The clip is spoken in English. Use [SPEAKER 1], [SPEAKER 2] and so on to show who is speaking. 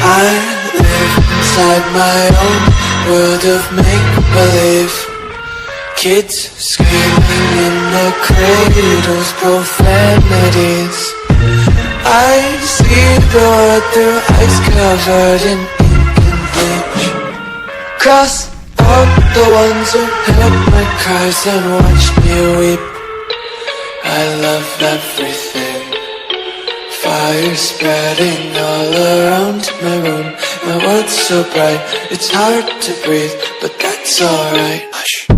[SPEAKER 1] I live inside my own world of make-believe. Kids screaming in their cradles, profanities. I see the world through ice covered in ink and bleach. Cross out the ones who heard my cries and watched me weep. I love everything. Fire spreading all around my room. My world's so bright, it's hard to breathe, but that's alright. Hush.